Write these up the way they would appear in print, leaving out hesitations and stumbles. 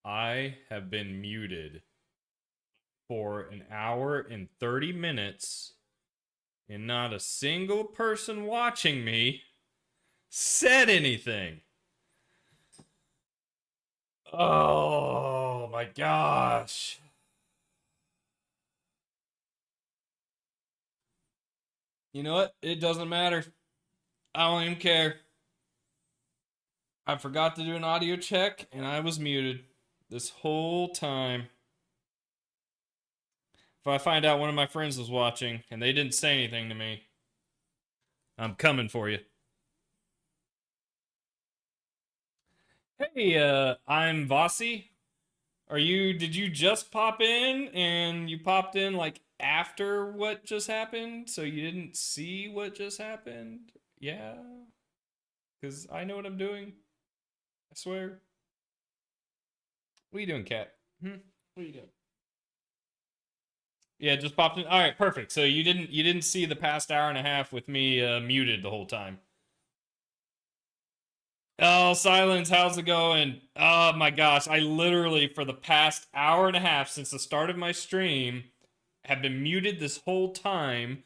I have been muted for an hour and 30 minutes, and not a single person watching me said anything. Oh my gosh. You know what? It doesn't matter. I don't even care. I forgot to do an audio check and I was muted this whole time. If I find out one of my friends was watching and they didn't say anything to me, I'm coming for you. Hey, I'm Vossi. Did you just pop in and you popped in like after what just happened? So you didn't see what just happened? Yeah, because I know what I'm doing. I swear. What are you doing, cat? What are you doing? Yeah, just popped in. All right, perfect. So you didn't see the past hour and a half with me muted the whole time. Oh, Silence, how's it going? Oh my gosh, I literally for the past hour and a half since the start of my stream have been muted this whole time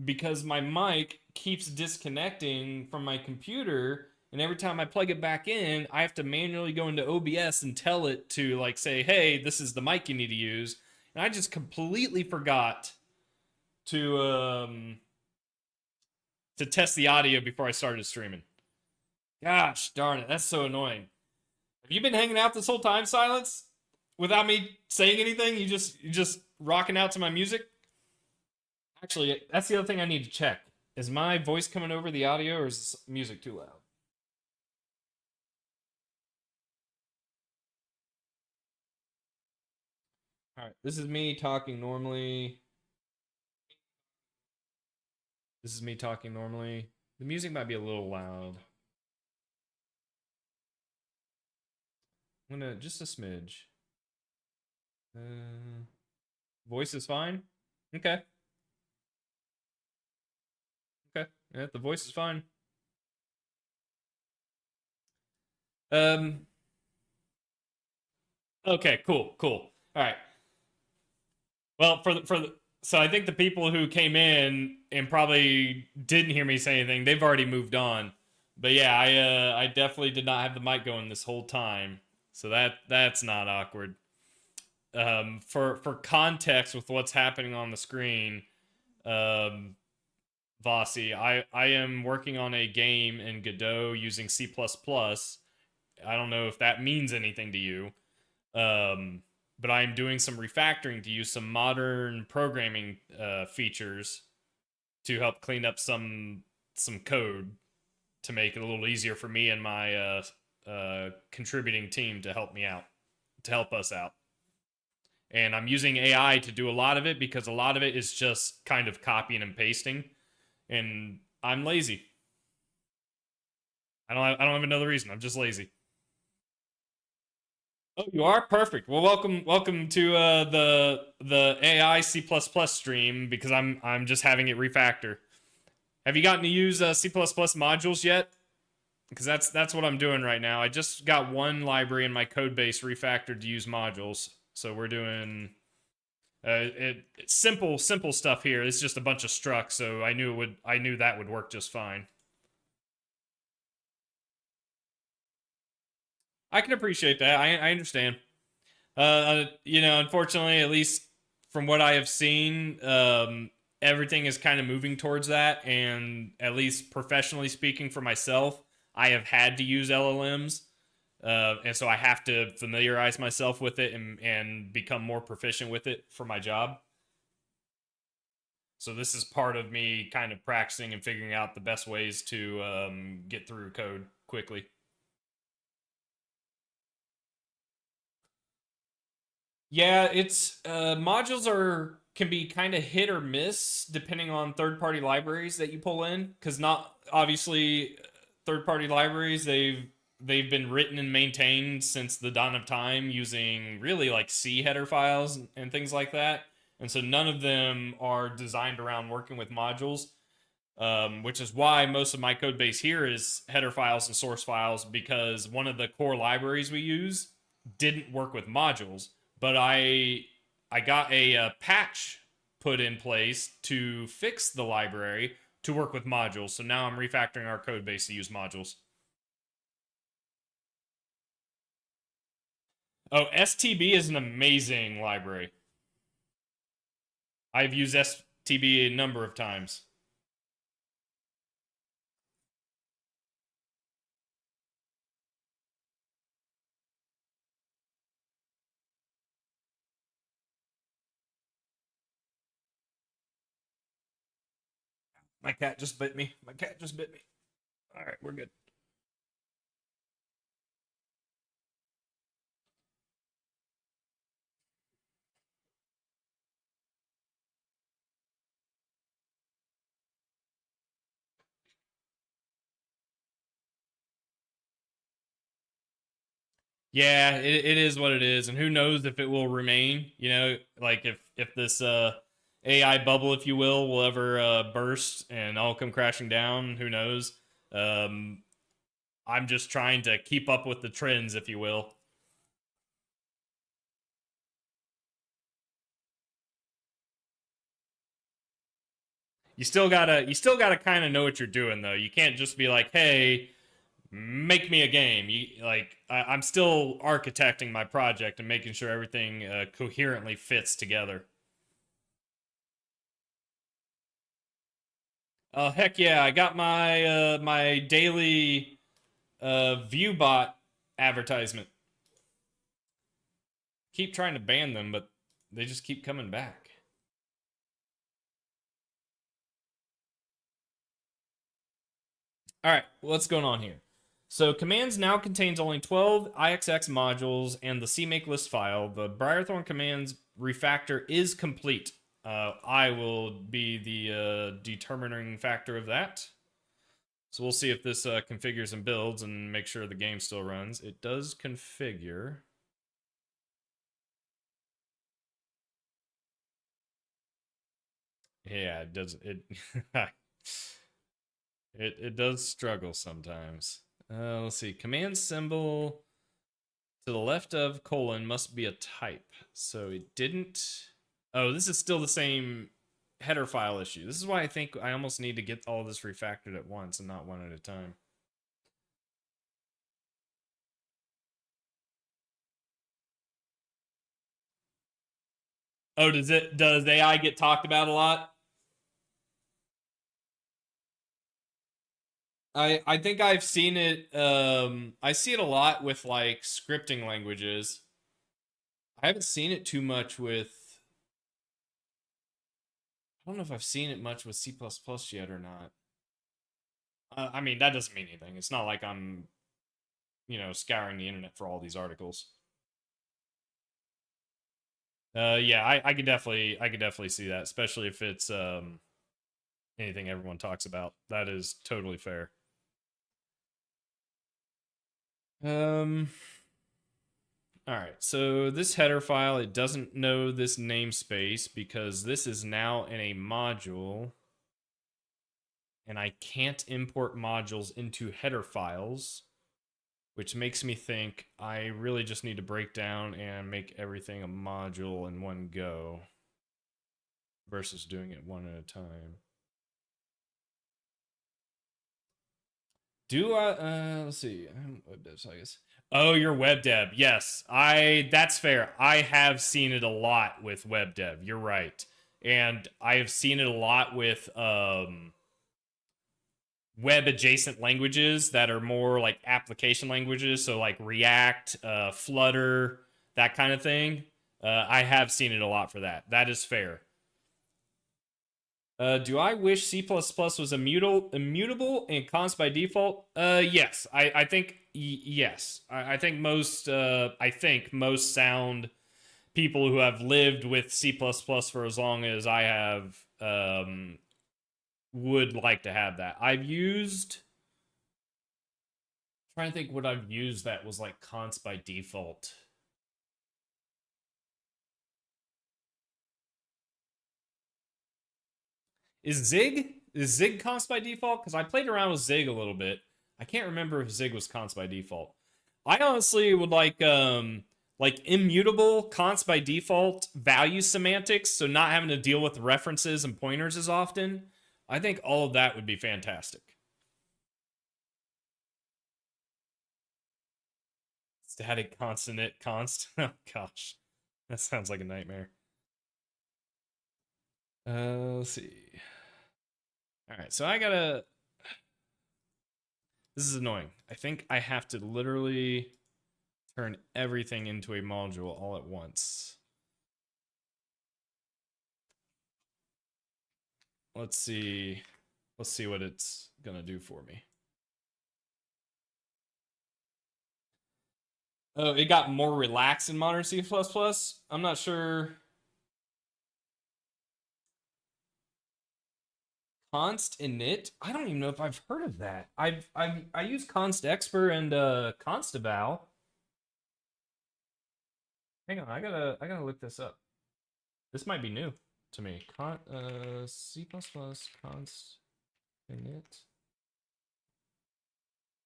because my mic keeps disconnecting from my computer, and every time I plug it back in, I have to manually go into OBS and tell it to like say, "Hey, this is the mic you need to use." And I just completely forgot to to test the audio before I started streaming. Gosh darn it, that's so annoying. Have you been hanging out this whole time, Silence? Without me saying anything? You just rocking out to my music? Actually, that's the other thing I need to check. Is my voice coming over the audio or is this music too loud? Alright, this is me talking normally. This is me talking normally. The music might be a little loud. I'm gonna just a smidge. Uh, Voice is fine. Okay. Okay. Yeah, the voice is fine. Um. Okay. Cool. Cool. All right. Well, so I think the people who came in and probably didn't hear me say anything, they've already moved on. But yeah, I definitely did not have the mic going this whole time, so that's not awkward. For context with what's happening on the screen, um, Vossi, I am working on a game in Godot using C++. plus plus. I don't know if that means anything to you. Um, but I'm doing some refactoring to use some modern programming features to help clean up some code to make it a little easier for me and my contributing team to help me out, to help us out. And I'm using AI to do a lot of it because a lot of it is just kind of copying and pasting, and I'm lazy. I don't have another reason. I'm just lazy. Oh, you are perfect. Well, welcome to the AI C++ stream because I'm just having it refactor. Have you gotten to use C++ modules yet? Because that's what I'm doing right now. I just got one library in my code base refactored to use modules. So we're doing it's simple stuff here. It's just a bunch of structs, so I knew that would work just fine. I can appreciate that. I understand. Unfortunately, at least from what I have seen, everything is kind of moving towards that. And at least professionally speaking for myself, I have had to use LLMs. And so I have to familiarize myself with it and become more proficient with it for my job. So this is part of me kind of practicing and figuring out the best ways to get through code quickly. Yeah, it's modules are can be kind of hit or miss depending on third-party libraries that you pull in because not obviously third-party libraries they've been written and maintained since the dawn of time using really like C header files and things like that. And so none of them are designed around working with modules, which is why most of my code base here is header files and source files because one of the core libraries we use didn't work with modules, but I got a patch put in place to fix the library to work with modules. So now I'm refactoring our code base to use modules. Oh, STB is an amazing library. I've used STB a number of times. My cat just bit me. My cat just bit me. All right, we're good. Yeah, it is what it is, and who knows if it will remain. You know, like if this AI bubble, if you will ever burst and all come crashing down. Who knows? Um, I'm just trying to keep up with the trends, if you will. You still gotta kind of know what you're doing though. You can't just be like, hey, make me a game. I'm still architecting my project and making sure everything coherently fits together. Heck yeah, I got my daily ViewBot advertisement. Keep trying to ban them, but they just keep coming back. All right, what's going on here? So commands now contains only 12 IXX modules and the CMake list file. The Briarthorn commands refactor is complete. I will be the determining factor of that. So we'll see if this configures and builds and make sure the game still runs. It does configure. Yeah, it does. It does struggle sometimes. Let's see. Command symbol to the left of colon must be a type. So it didn't. Oh, this is still the same header file issue. This is why I think I almost need to get all this refactored at once and not one at a time. Oh, does AI get talked about a lot? I think I've seen it I see it a lot with like scripting languages. I haven't seen it too much with I don't know if I've seen it much with C++ yet or not. I mean, that doesn't mean anything. It's not like I'm, scouring the internet for all these articles. Yeah, I could definitely see that, especially if it's anything everyone talks about. That is totally fair. Um, all right. So this header file, it doesn't know this namespace because this is now in a module, and I can't import modules into header files, which makes me think I really just need to break down and make everything a module in one go versus doing it one at a time. Do I? Let's see. I'm web dev, so I guess. Oh, you're web dev. Yes, That's fair. I have seen it a lot with web dev. You're right, and I have seen it a lot with web adjacent languages that are more like application languages. So like React, Flutter, that kind of thing. I have seen it a lot for that. That is fair. Do I wish C++ was immutable and const by default? Yes. I think yes. I think most sound people who have lived with C++ for as long as I have would like to have that. Trying to think what I've used that was like const by default. Is Zig const by default? Because I played around with Zig a little bit. I can't remember if Zig was const by default. I honestly would like like immutable const by default value semantics, so not having to deal with references and pointers as often. I think all of that would be fantastic. Static consonant const. Oh gosh, that sounds like a nightmare. Let's see. All right, so I gotta. This is annoying. I think I have to literally turn everything into a module all at once. Let's see. Let's see what it's gonna do for me. Oh, it got more relaxed in modern C++. I'm not sure. Const init? I don't even know if I've heard of that. I use const expr and const eval. Hang on, I gotta look this up. This might be new to me. C++ const init.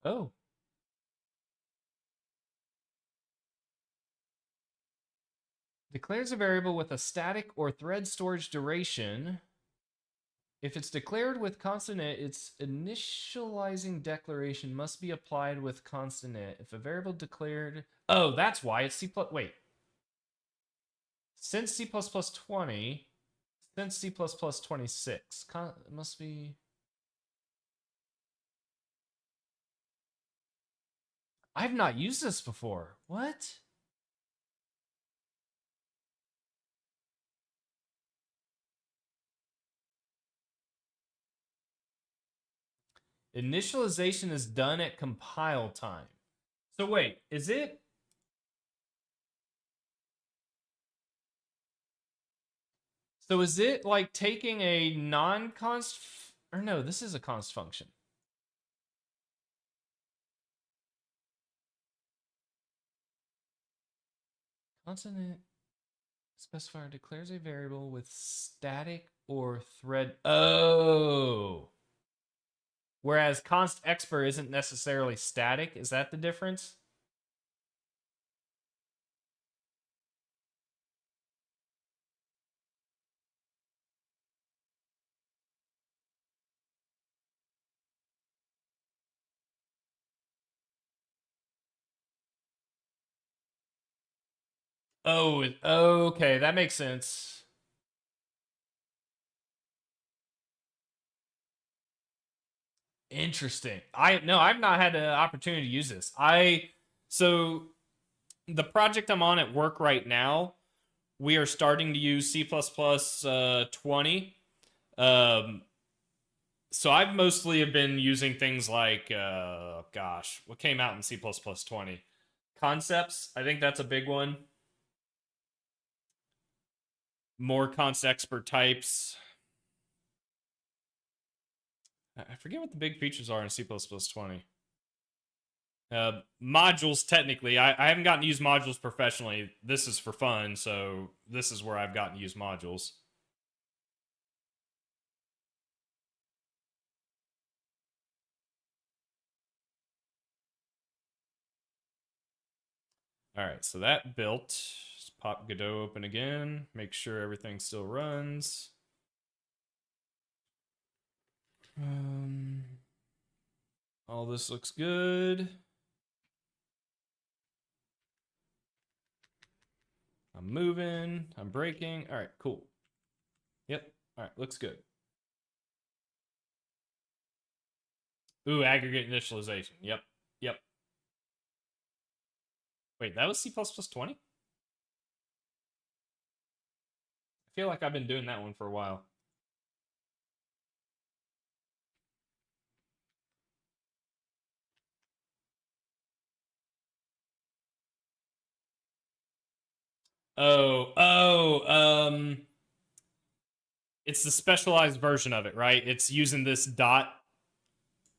Oh. Declares a variable with a static or thread storage duration. If it's declared with constant int, its initializing declaration must be applied with constant int. If a variable declared... Oh, that's why it's C++... Wait. Since C++ 20... Since C++ 26. It must be... I've not used this before. What? Initialization is done at compile time. So wait, is it... So is it like taking a non-const... Or no, this is a const function. Constant specifier declares a variable with static or thread... Oh! Whereas const expr isn't necessarily static. Is that the difference? Oh, okay, that makes sense. Interesting. I've not had an opportunity to use this. So the project I'm on at work right now, we are starting to use C++ 20. So I've mostly have been using things like gosh, what came out in C++ 20? Concepts. I think that's a big one. More const expert types. I forget what the big features are in C++ 20. Modules, technically. I haven't gotten to use modules professionally. This is for fun, so this is where I've gotten to use modules. All right, so that built. Just pop Godot open again. Make sure everything still runs. All this looks good. I'm moving. I'm braking. All right, cool. Yep. All right, looks good. Ooh, aggregate initialization. Yep. Yep. Wait, that was C++ 20? I feel like I've been doing that one for a while. It's the specialized version of it, right? It's using this dot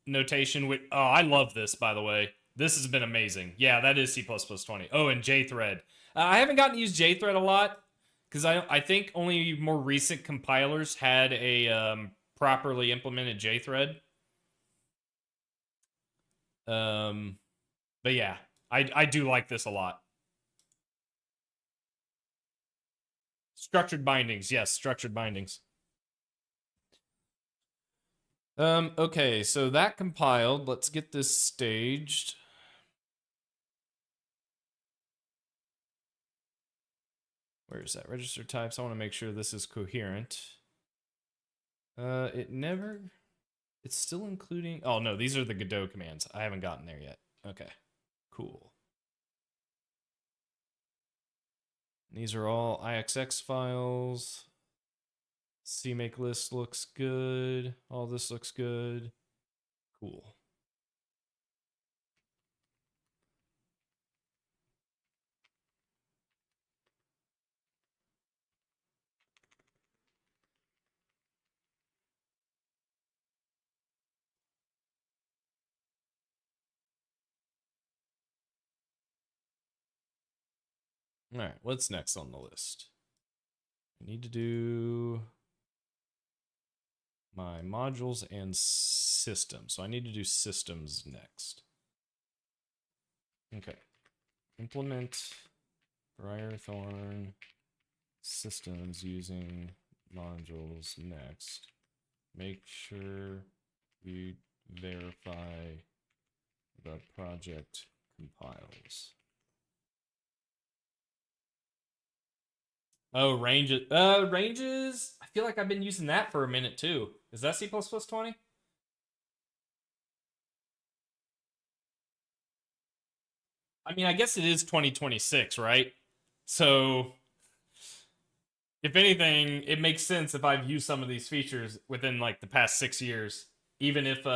notation. Oh, I love this, by the way. This has been amazing. Yeah, that is C++ 20. Oh, and JThread. I haven't gotten to use JThread a lot because I think only more recent compilers had a properly implemented JThread. But yeah, I do like this a lot. Structured bindings. Yes, structured bindings. Okay, so that compiled. Let's get this staged. Where is that? Register types. I want to make sure this is coherent. It never... It's still including... Oh, no, these are the Godot commands. I haven't gotten there yet. Okay, cool. These are all IXX files. CMake list looks good. All this looks good. Cool. All right, what's next on the list? I need to do my modules and systems. So I need to do systems next. Okay. Implement Briarthorn systems using modules next. Make sure you verify the project compiles. Oh, ranges. Ranges. I feel like I've been using that for a minute too. Is that C++20? I mean, I guess it is 2026, right? So, if anything, it makes sense if I've used some of these features within like the past 6 years, even if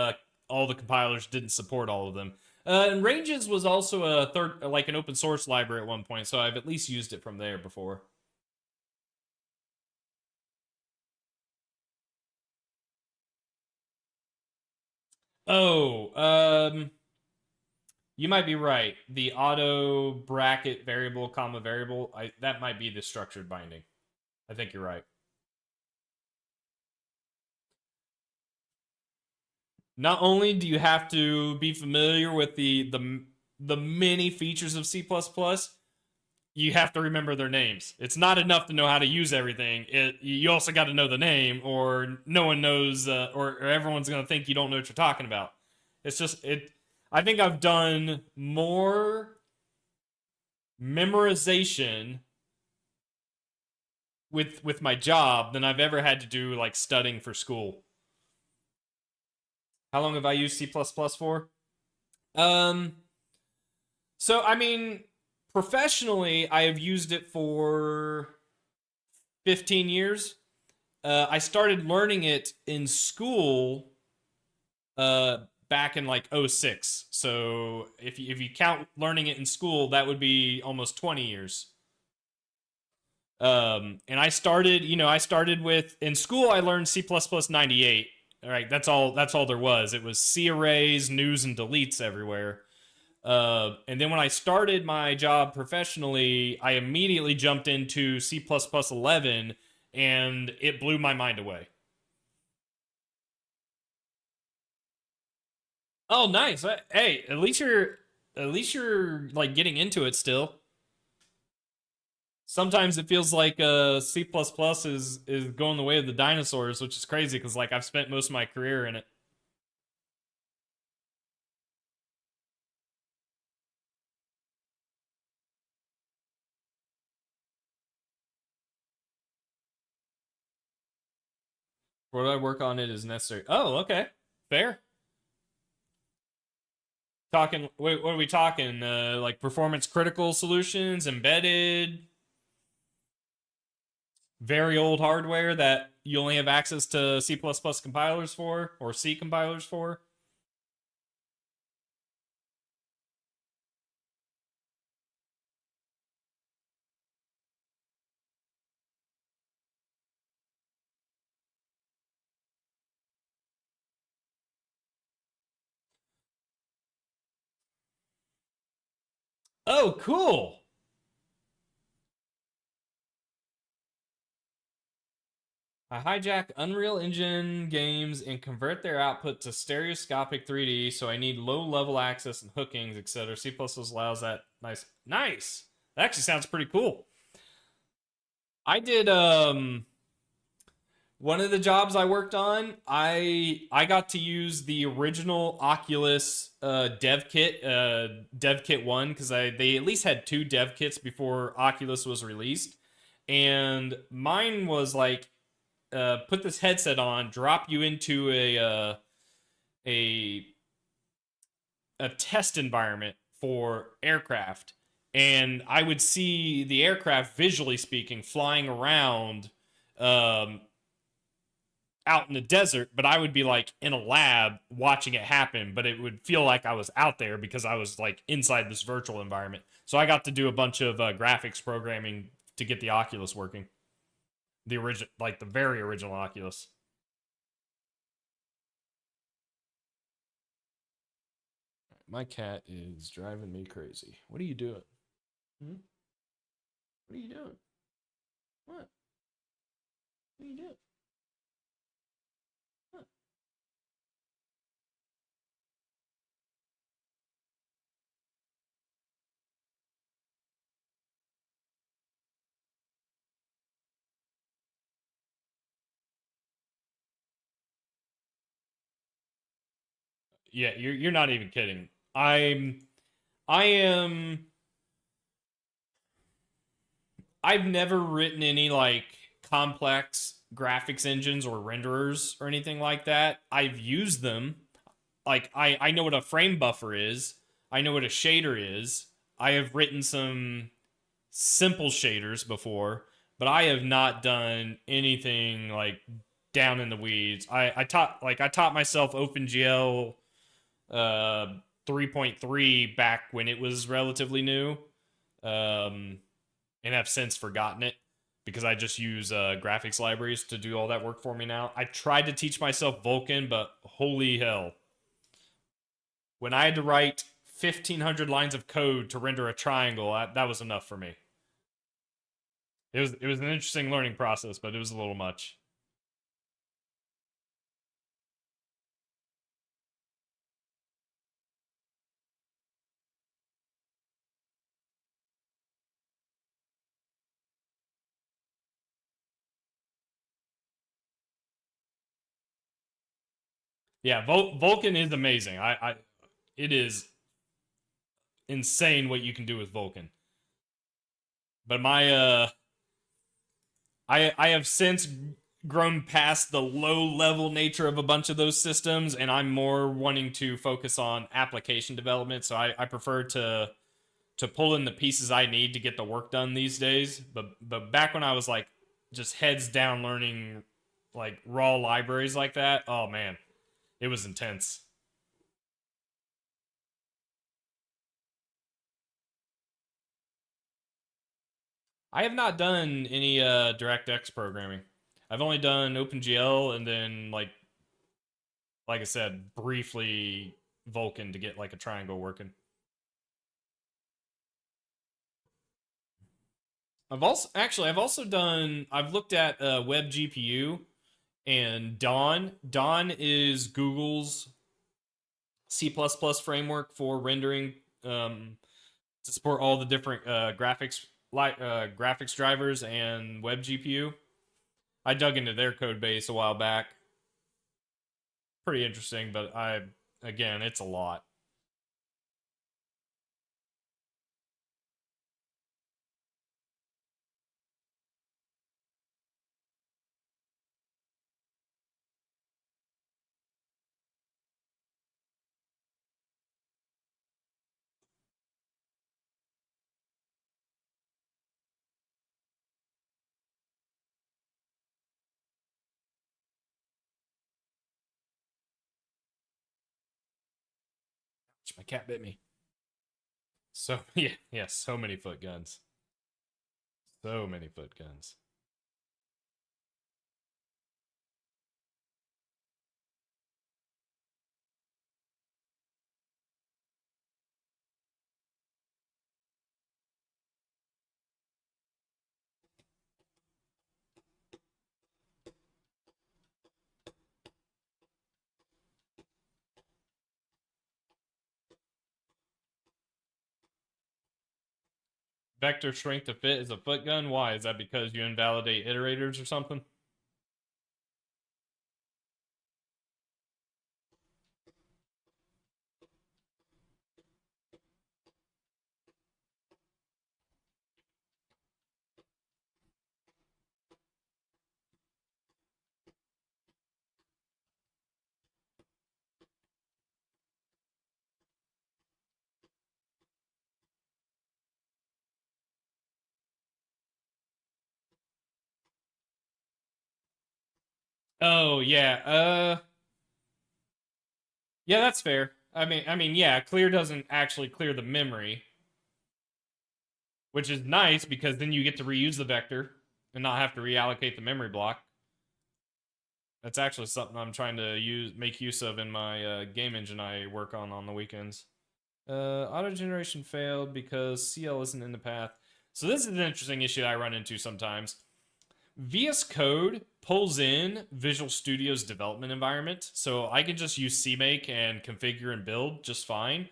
all the compilers didn't support all of them. And ranges was also a third, like an open source library at one point, so I've at least used it from there before. Oh, you might be right. The auto bracket variable, comma variable, that might be the structured binding. I think you're right. Not only do you have to be familiar with the many features of C++, you have to remember their names. It's not enough to know how to use everything. You also got to know the name, or no one knows, or everyone's going to think you don't know what you're talking about. It's just it. I think I've done more memorization with my job than I've ever had to do like studying for school. How long have I used C++ for? Um, so I mean, professionally, I have used it for 15 years. I started learning it in school back in like '06. So if you count learning it in school, that would be almost 20 years. And I started with in school I learned C++98. All right, that's all there was. It was C arrays, news and deletes everywhere. And then when I started my job professionally, I immediately jumped into C++11 and it blew my mind away. Oh, nice. Hey, at least you're like getting into it still. Sometimes it feels like C++ is going the way of the dinosaurs, which is crazy because like I've spent most of my career in it. What do I work on it is necessary? Oh, okay, fair. Talking, wait, what are we talking? Like performance critical solutions, embedded, very old hardware that you only have access to C++ compilers for or C compilers for. Oh, cool. I hijack Unreal Engine games and convert their output to stereoscopic 3D, so I need low-level access and hookings, etc. C++ allows that. Nice. Nice. That actually sounds pretty cool. I did one of the jobs I worked on, I got to use the original Oculus dev kit 1, because they at least had two dev kits before Oculus was released. And mine was like, put this headset on, drop you into a a test environment for aircraft, and I would see the aircraft, visually speaking, flying around um, out in the desert, but I would be like in a lab watching it happen, but it would feel like I was out there because I was like inside this virtual environment. So I got to do a bunch of graphics programming to get the Oculus working. The original, like the very original Oculus. My cat is driving me crazy. What are you doing? Hmm? What are you doing? What? What are you doing? What? Yeah, you're not even kidding. I am I've never written any like complex graphics engines or renderers or anything like that. I've used them. Like I know what a frame buffer is. I know what a shader is. I have written some simple shaders before, but I have not done anything like down in the weeds. I taught myself OpenGL uh 3.3 back when it was relatively new. Um and have since forgotten it because I just use graphics libraries to do all that work for me now. I tried to teach myself Vulkan, but holy hell. When I had to write 1,500 lines of code to render a triangle, that was enough for me. It was an interesting learning process, but it was a little much. Yeah, Vulkan is amazing. It is insane what you can do with Vulkan. But my I have since grown past the low level nature of a bunch of those systems, and I'm more wanting to focus on application development. So I prefer to pull in the pieces I need to get the work done these days. But back when I was like just heads down learning like raw libraries like that, oh man, it was intense. I have not done any DirectX programming. I've only done OpenGL and then like I said, briefly Vulkan to get like a triangle working. I've also done I've looked at Web GPU and Dawn. Dawn is Google's C++ framework for rendering to support all the different graphics drivers and Web GPU. I dug into their code base a while back. Pretty interesting, but I again, it's a lot. My cat bit me. So yeah, yeah, so many foot guns. So many foot guns. vector shrink to fit is a foot gun. Why? Is that because you invalidate iterators or something? Oh yeah. Yeah, that's fair. I mean, yeah, clear doesn't actually clear the memory, which is nice because then you get to reuse the vector and not have to reallocate the memory block. That's actually something I'm trying to make use of in my game engine I work on the weekends. Auto generation failed because CL isn't in the path. So this is an interesting issue I run into sometimes. VS Code pulls in Visual Studio's development environment, so I can just use CMake and configure and build just fine.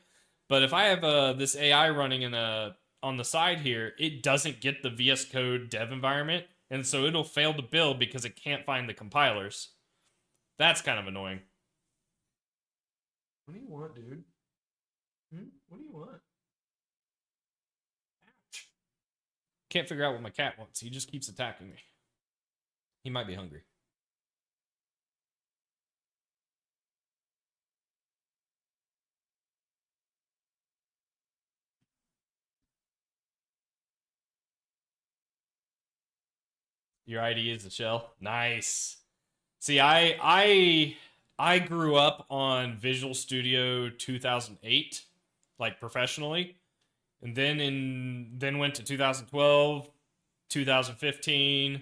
But if I have this AI running on the side here, it doesn't get the VS Code dev environment, and so it'll fail to build because it can't find the compilers. That's kind of annoying. What do you want, dude? What do you want? Ouch. Can't figure out what my cat wants. He just keeps attacking me. He might be hungry. Your ID is the shell. Nice. See, I grew up on Visual Studio 2008, like professionally, and then went to 2012, 2015,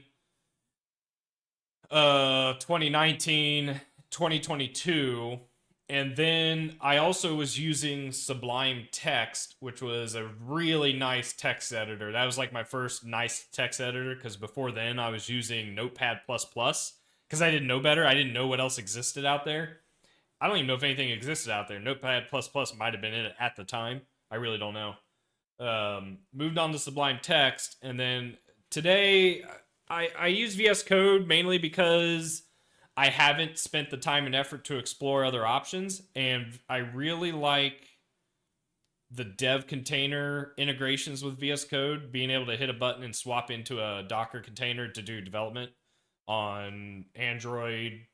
2019, 2022, and then I also was using Sublime Text, which was a really nice text editor. That was like my first nice text editor because before then I was using Notepad++ because I didn't know better. I didn't know what else existed out there. I don't even know if anything existed out there. Notepad++ might have been in it at the time. I really don't know. Moved on to Sublime Text, and then today I use VS Code mainly because I haven't spent the time and effort to explore other options, and I really like the dev container integrations with VS Code, being able to hit a button and swap into a Docker container to do development on Android,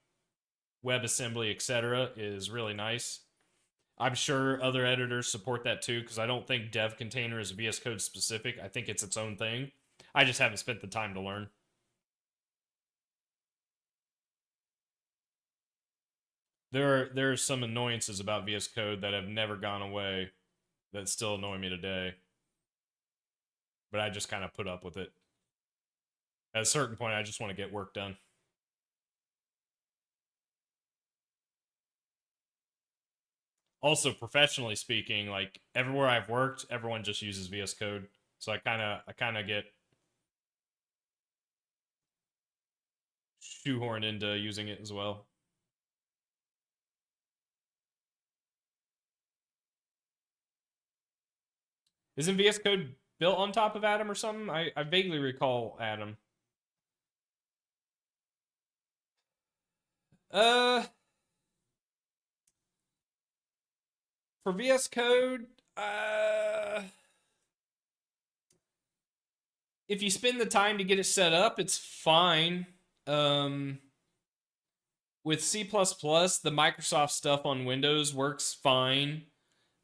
WebAssembly, etc. is really nice. I'm sure other editors support that too, because I don't think dev container is VS Code specific. I think it's its own thing. I just haven't spent the time to learn. There are some annoyances about VS Code that have never gone away that still annoy me today, but I just kind of put up with it. At a certain point, I just want to get work done. Also, professionally speaking, like everywhere I've worked, everyone just uses VS Code, so I kind of get shoehorned into using it as well. Isn't VS Code built on top of Atom or something? I vaguely recall Atom. Uh, for VS Code, if you spend the time to get it set up, it's fine. Um, with C++, the Microsoft stuff on Windows works fine.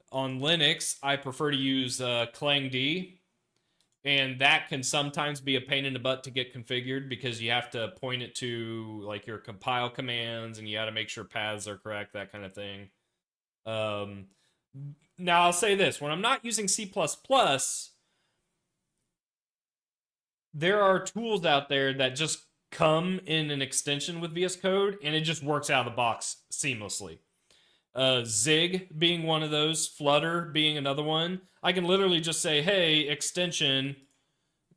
On Linux, I prefer to use ClangD, and that can sometimes be a pain in the butt to get configured because you have to point it to like your compile commands and you got to make sure paths are correct, that kind of thing. Um, Now I'll say this: when I'm not using C++, there are tools out there that just come in an extension with VS Code, and it just works out of the box seamlessly. Zig being one of those, Flutter being another one. I can literally just say, "Hey, extension,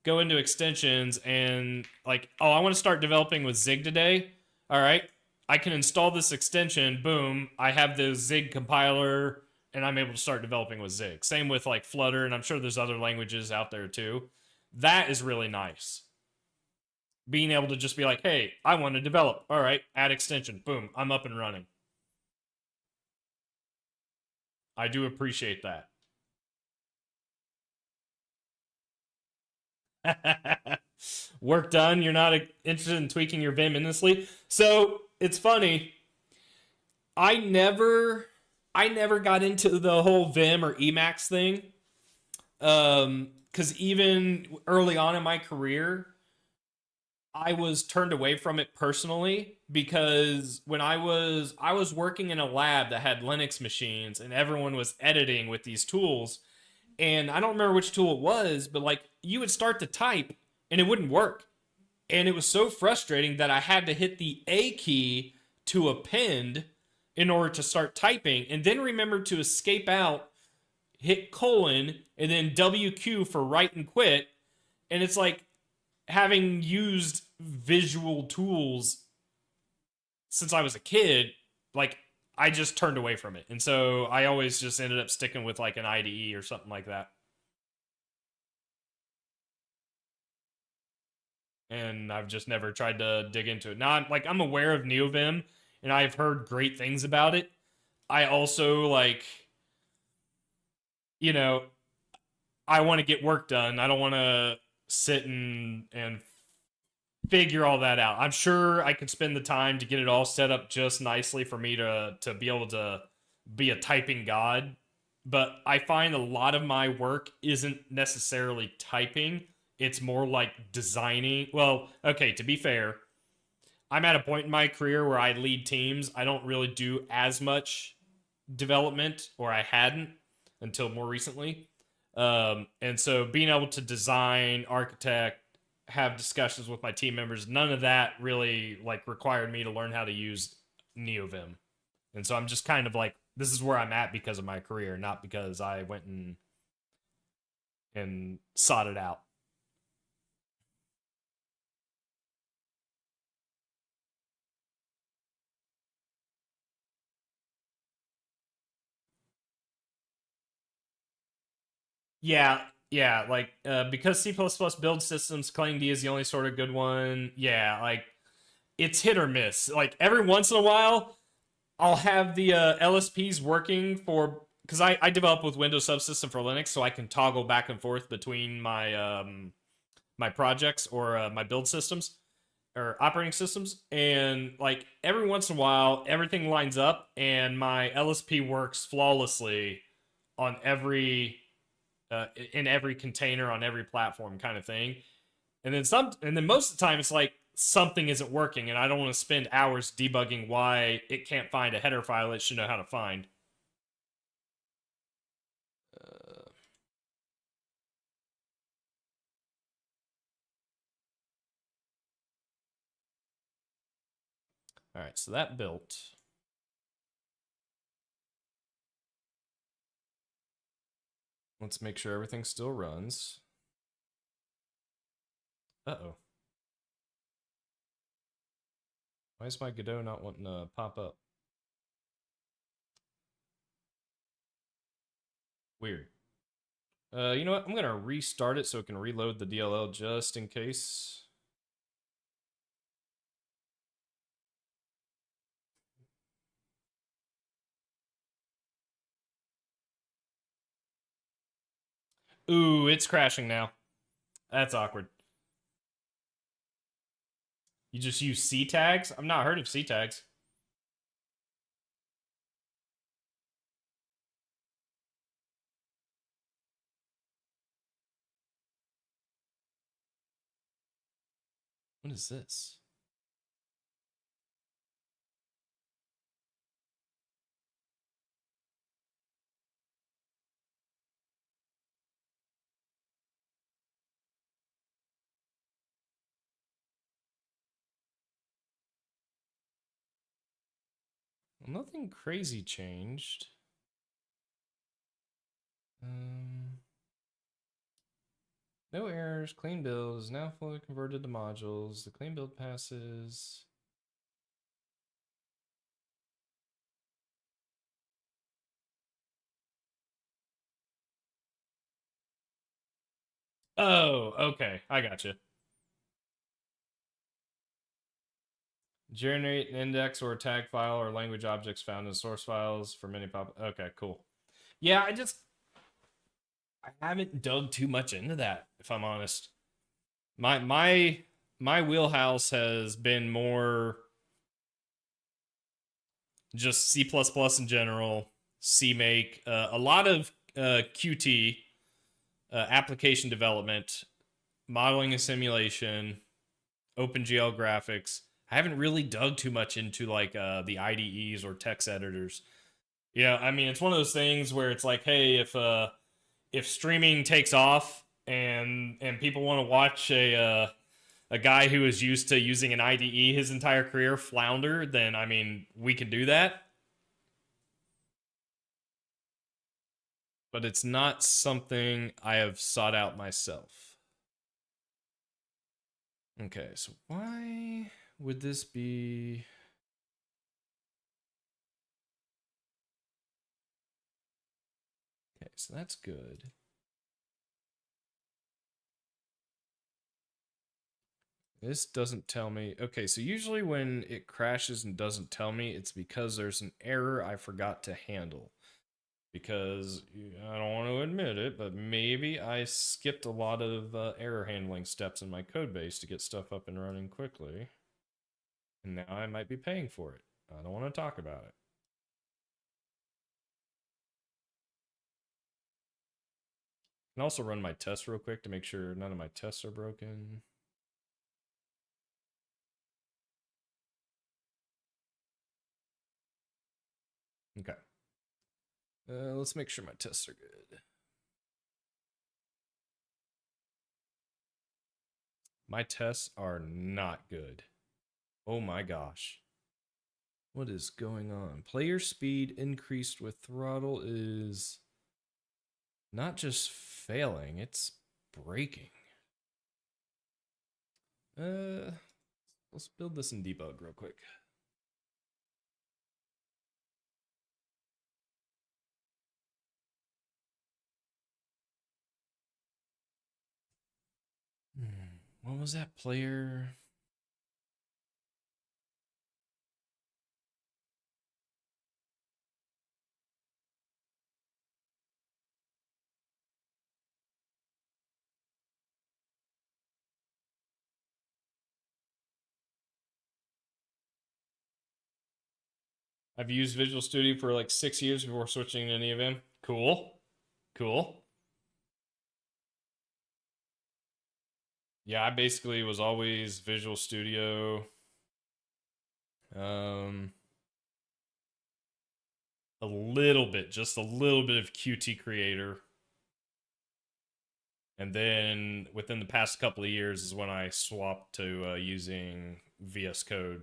go into extensions," and like, "Oh, I want to start developing with Zig today." All right, I can install this extension. Boom, I have the Zig compiler and I'm able to start developing with Zig. Same with like Flutter, and I'm sure there's other languages out there too. That is really nice. Being able to just be like, hey, I want to develop. All right, add extension. Boom, I'm up and running. I do appreciate that. Work done. You're not interested in tweaking your Vim endlessly. So it's funny. I never, I never got into the whole Vim or Emacs thing. Because even early on in my career, I was turned away from it personally because when I was working in a lab that had Linux machines and everyone was editing with these tools, and I don't remember which tool it was, but like you would start to type and it wouldn't work. And it was so frustrating that I had to hit the A key to append in order to start typing, and then remember to escape out, hit colon, and then WQ for write and quit. And it's like, having used visual tools since I was a kid, like I just turned away from it. And so I always just ended up sticking with like an IDE or something like that. And I've just never tried to dig into it. Now I'm aware of NeoVim and I've heard great things about it. I also like, you know, I want to get work done. I don't want to sit and figure all that out. I'm sure I could spend the time to get it all set up just nicely for me to be able to be a typing god. But I find a lot of my work isn't necessarily typing. It's more like designing. Well, okay, to be fair, I'm at a point in my career where I lead teams. I don't really do as much development, or I hadn't until more recently. And so being able to design, architect, have discussions with my team members, none of that really like required me to learn how to use NeoVim. And so I'm just kind of like, this is where I'm at because of my career, not because I went and sought it out. Yeah, yeah, like because C++ build systems, Clang D is the only sort of good one. Yeah, like it's hit or miss. Like every once in a while, I'll have the LSPs working for, because I develop with Windows Subsystem for Linux, so I can toggle back and forth between my projects or my build systems or operating systems, and like every once in a while, everything lines up, and my LSP works flawlessly on every in every container on every platform, kind of thing. And then most of the time, it's like something isn't working, and I don't want to spend hours debugging why it can't find a header file it should know how to find. Uh, all right, so that built. Let's make sure everything still runs. Uh-oh. Why is my Godot not wanting to pop up? Weird. You know what? I'm gonna restart it so it can reload the DLL just in case. Ooh, it's crashing now. That's awkward. You just use C tags? I've not heard of C tags. What is this? Well, nothing crazy changed. Um, no errors. Clean build is now fully converted to modules. The clean build passes. Oh, okay. I got you. Generate an index or a tag file or language objects found in source files for many pop. Okay, cool. Yeah, I haven't dug too much into that, if I'm honest. My wheelhouse has been more just C++ in general, CMake, a lot of Qt, application development, modeling and simulation, OpenGL graphics. I haven't really dug too much into like the IDEs or text editors. Yeah, I mean it's one of those things where it's like, hey, if streaming takes off and people want to watch a guy who is used to using an IDE his entire career flounder, then I mean we can do that. But it's not something I have sought out myself. Okay, so why would this be? Okay, so that's good. This doesn't tell me. Okay, so usually when it crashes and doesn't tell me, it's because there's an error I forgot to handle. Because I don't want to admit it, but maybe I skipped a lot of error handling steps in my code base to get stuff up and running quickly. And now I might be paying for it. I don't want to talk about it. I can also run my tests real quick to make sure none of my tests are broken. Okay. Let's make sure my tests are good. My tests are not good. Oh my gosh. What is going on? Player speed increased with throttle is not just failing, it's breaking. Let's build this in debug real quick. What was that player? I've used Visual Studio for like 6 years before switching to any of them. Cool. Cool. Yeah, I basically was always Visual Studio. Um, a little bit, just a little bit of Qt Creator. And then within the past couple of years is when I swapped to using VS Code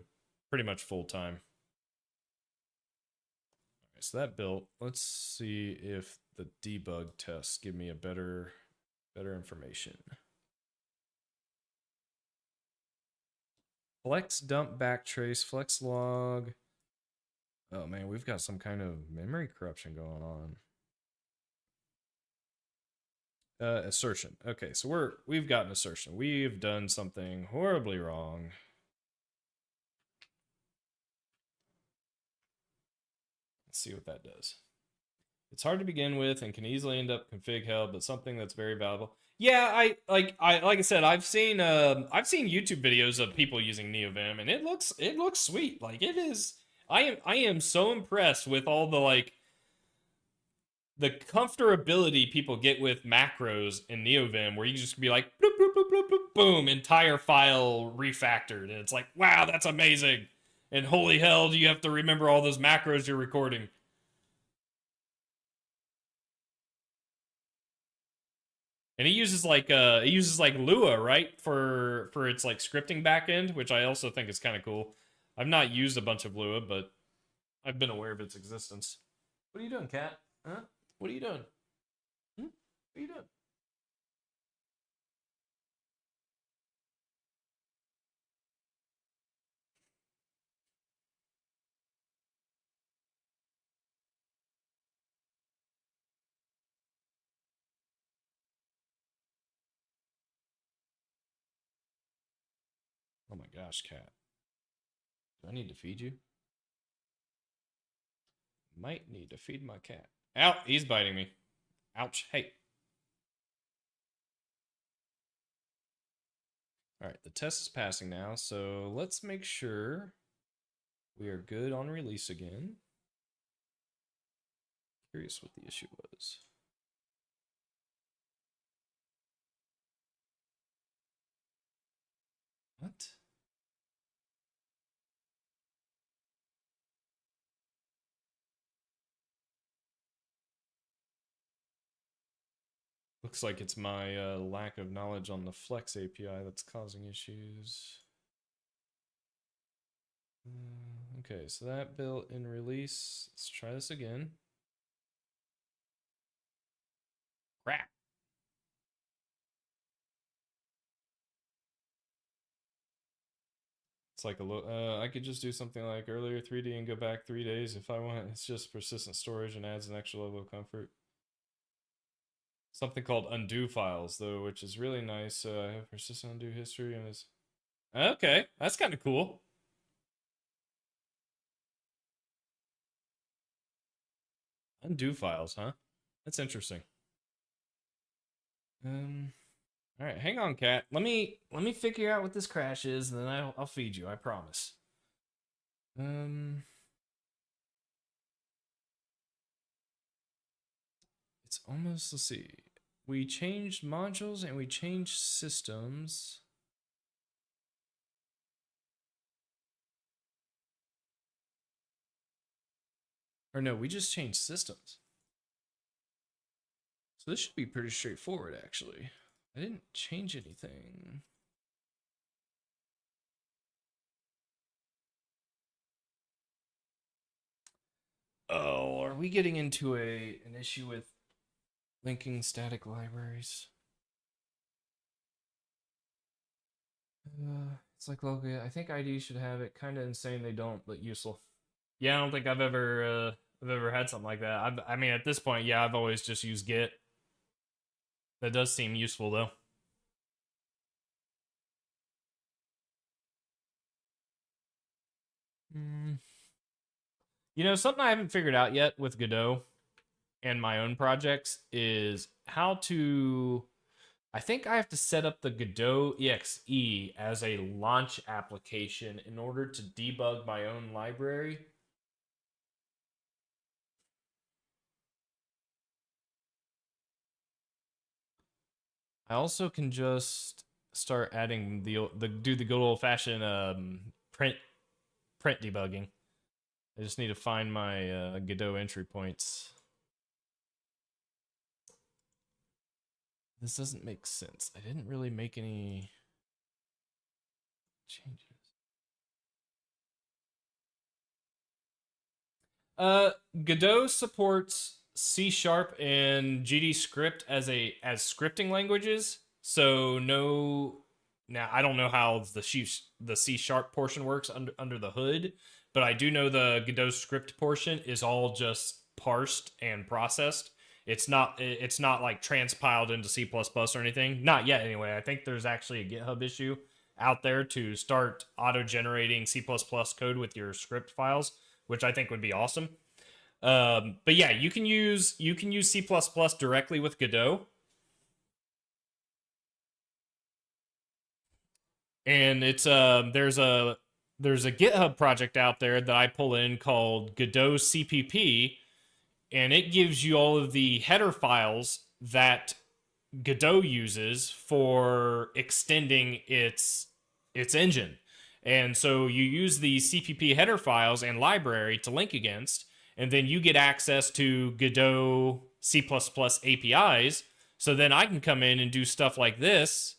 pretty much full time. Okay, so that built. Let's see if the debug tests give me a better information. Flex dump backtrace, flex log. Oh man, we've got some kind of memory corruption going on. Assertion. Okay, so we've got an assertion. We've done something horribly wrong. Let's see what that does. It's hard to begin with and can easily end up config hell, but something that's very valuable. Yeah, I said, I've seen YouTube videos of people using NeoVim, and it looks sweet. Like it is. I am so impressed with all the like the comfortability people get with macros in NeoVim, where you just be like, bloop, bloop, bloop, bloop, bloop, boom, entire file refactored, and it's like, wow, that's amazing. And holy hell, do you have to remember all those macros you're recording? And it uses like Lua, right, for its like scripting backend, which I also think is kind of cool. I've not used a bunch of Lua, but I've been aware of its existence. What are you doing, cat? Huh? What are you doing? Hmm? What are you doing? Oh my gosh, cat. Do I need to feed you? Might need to feed my cat. Ow, he's biting me. Ouch. Hey. All right, the test is passing now, so let's make sure we are good on release again. Curious what the issue was. What? Looks like it's my lack of knowledge on the Flex API that's causing issues. Okay, so that built in release. Let's try this again. Crap. It's like I could just do something like earlier 3D and go back 3 days if I want. It's just persistent storage and adds an extra level of comfort. Something called undo files though, which is really nice. I have persistent undo history and it's okay. That's kind of cool. Undo files, huh? That's interesting. All right, hang on, cat. Let me figure out what this crash is, and then I'll feed you. I promise. It's almost. Let's see. We changed modules and we changed systems. Or no, we just changed systems. So this should be pretty straightforward, actually. I didn't change anything. Oh, are we getting into an issue with linking static libraries? It's like local. I think ID should have it. Kind of insane they don't, but useful. Yeah, I don't think I've ever had something like that. I mean, at this point, yeah, I've always just used Git. That does seem useful though. You know, something I haven't figured out yet with Godot and my own projects is how to. I think I have to set up the Godot exe as a launch application in order to debug my own library. I also can just start adding do the good old fashioned print debugging. I just need to find my Godot entry points. This doesn't make sense. I didn't really make any changes. Godot supports C# and GD script as scripting languages. So no, now I don't know how the C# portion works under the hood, but I do know the Godot script portion is all just parsed and processed. It's not like transpiled into C++ or anything. Not yet anyway. I think there's actually a GitHub issue out there to start auto-generating C++ code with your script files, which I think would be awesome. But yeah, you can use C++ directly with Godot. And it's there's a GitHub project out there that I pull in called Godot CPP, and it gives you all of the header files that Godot uses for extending its engine. And so you use the CPP header files and library to link against, and then you get access to Godot C++ APIs. So then I can come in and do stuff like this,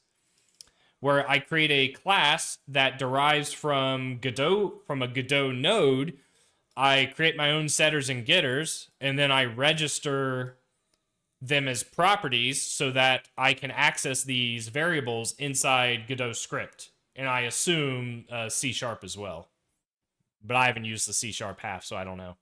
where I create a class that derives from a Godot node. I create my own setters and getters, and then I register them as properties so that I can access these variables inside Godot script. And I assume C# as well. But I haven't used the C# half, so I don't know.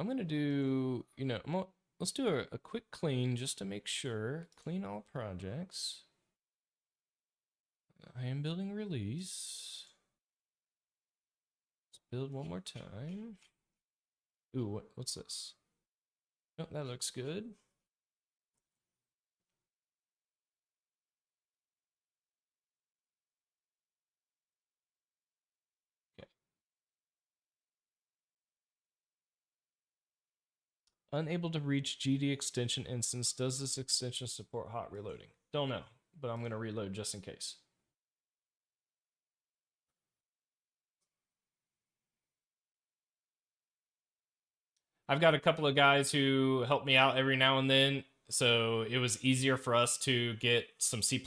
I'm gonna do, let's do a quick clean just to make sure. Clean all projects. I am building release. Let's build one more time. Ooh, what's this? Oh, that looks good. Okay. Unable to reach GD extension instance. Does this extension support hot reloading? Don't know, but I'm gonna reload just in case. I've got a couple of guys who help me out every now and then, so it was easier for us to get some C++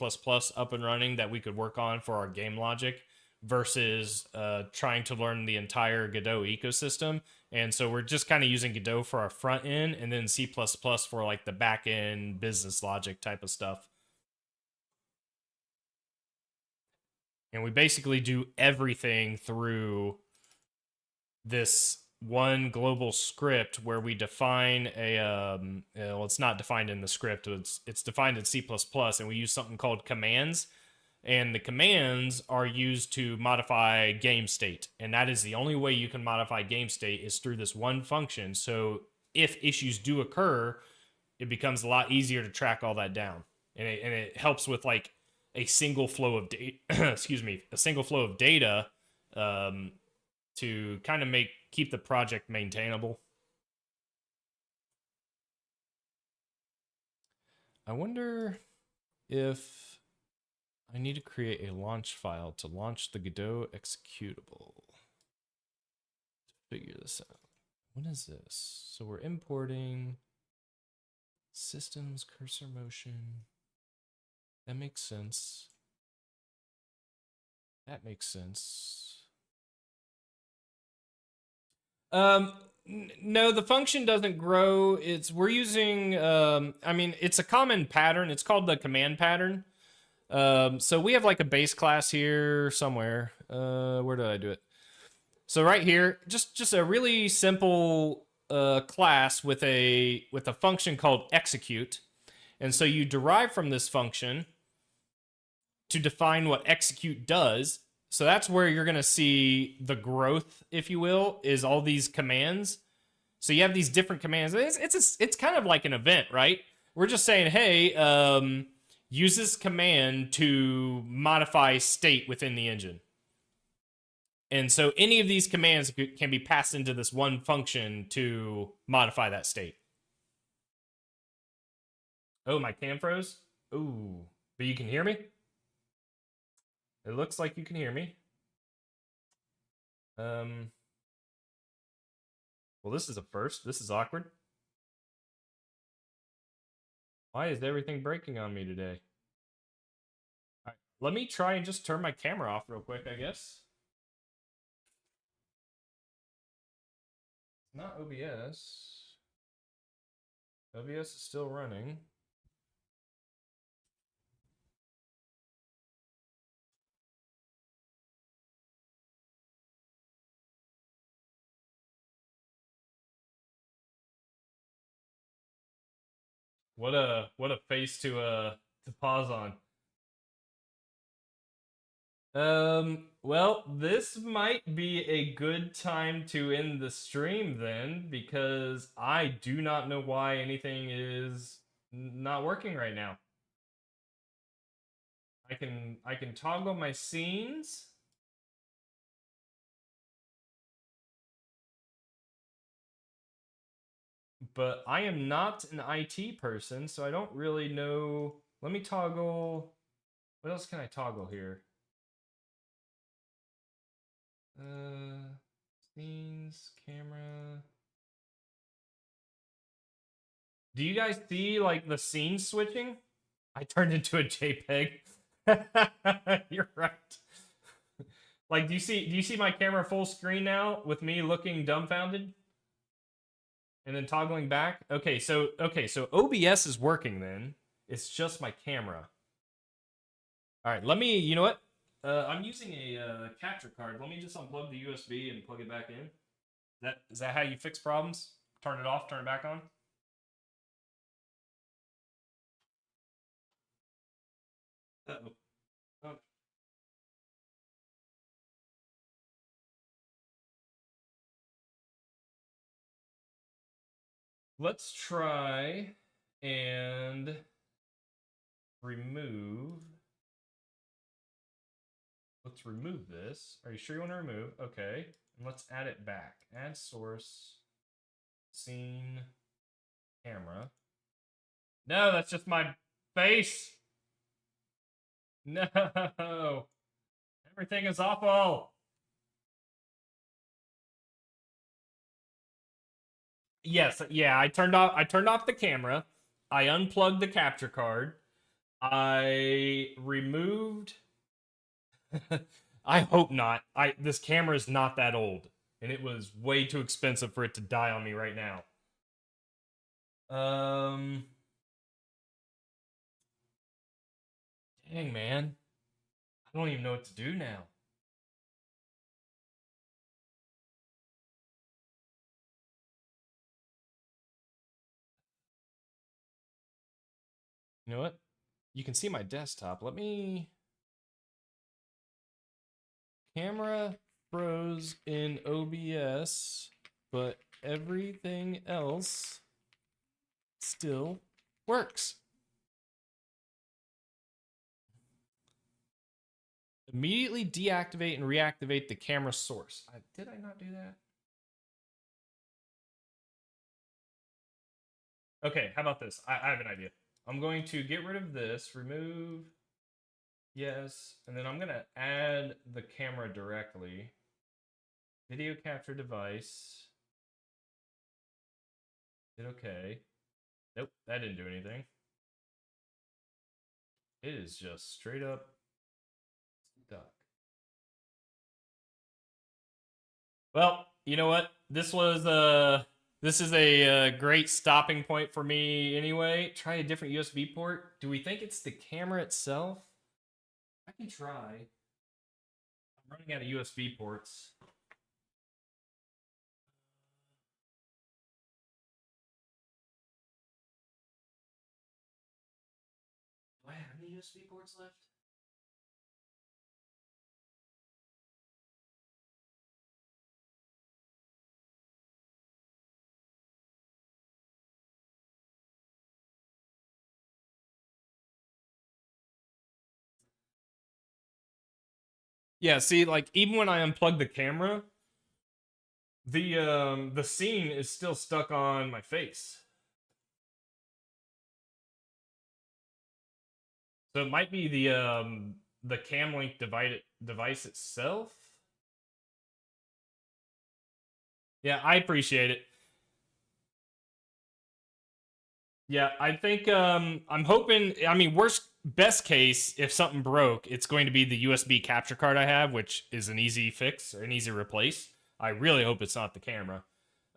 up and running that we could work on for our game logic versus trying to learn the entire Godot ecosystem. And so we're just kind of using Godot for our front end and then C++ for like the back end business logic type of stuff. And we basically do everything through this one global script where we define a well, it's not defined in the script, it's defined in C++, and we use something called commands, and the commands are used to modify game state, and that is the only way you can modify game state is through this one function. So if issues do occur, it becomes a lot easier to track all that down, and it helps with like a single flow of data excuse me, a single flow of data to kind of keep the project maintainable. I wonder if I need to create a launch file to launch the Godot executable. Figure this out. What is this? So we're importing systems cursor motion. That makes sense. That makes sense. No, the function doesn't grow. We're using, I mean, it's a common pattern. It's called the command pattern. So we have like a base class here somewhere. Where did I do it? So right here, just a really simple class with a function called execute. And so you derive from this function to define what execute does. So that's where you're going to see the growth, if you will, is all these commands. So you have these different commands. It's kind of like an event, right? We're just saying, hey, use this command to modify state within the engine. And so any of these commands can be passed into this one function to modify that state. Oh, my cam froze? Ooh, but you can hear me? It looks like you can hear me. Well, this is a first. This is awkward. Why is everything breaking on me today? All right, let me try and just turn my camera off real quick, I guess. It's not OBS. OBS is still running. What a face to pause on. Well, this might be a good time to end the stream then, because I do not know why anything is not working right now. I can toggle my scenes. But I am not an IT person, so I don't really know. Let me toggle. What else can I toggle here? Scenes, camera. Do you guys see like the scene switching? I turned into a JPEG. You're right. Like, do you see my camera full screen now with me looking dumbfounded? And then toggling back. Okay, so OBS is working then. It's just my camera. All right, let me. You know what? I'm using a capture card. Let me just unplug the USB and plug it back in. Is that how you fix problems? turn it off, turn it back on. Uh-oh. Oh. Let's try and remove. Let's remove this. Are you sure you want to remove? Okay. And let's add it back. Add source. Scene. Camera. No, that's just my face. No. Everything is awful. Yes, yeah, I turned off the camera. I unplugged the capture card. I removed I hope not. This camera is not that old, and it was way too expensive for it to die on me right now. Dang man. I don't even know what to do now. You know what? You can see my desktop. Let me camera froze in OBS, but everything else still works. Immediately deactivate and reactivate the camera source. Did I not do that? Okay, how about this? I have an idea. I'm going to get rid of this, remove, yes, and then I'm going to add the camera directly. Video capture device. Hit okay. Nope, that didn't do anything. It is just straight up stuck. Well, you know what? This is a great stopping point for me anyway. Try a different USB port. Do we think it's the camera itself? I can try. I'm running out of USB ports. Do I have any USB ports left? Yeah, see, like even when I unplug the camera, the scene is still stuck on my face. So it might be the Camlink device itself. Yeah, I appreciate it. Yeah, I think I'm hoping. I mean, best case, if something broke, it's going to be the USB capture card I have, which is an easy fix or an easy replace. I really hope it's not the camera.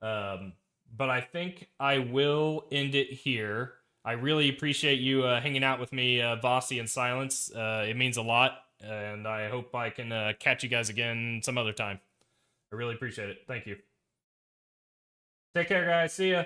But I think I will end it here. I really appreciate you hanging out with me, Vossi and Silence. It means a lot, and I hope I can catch you guys again some other time. I really appreciate it. Thank you. Take care, guys. See ya.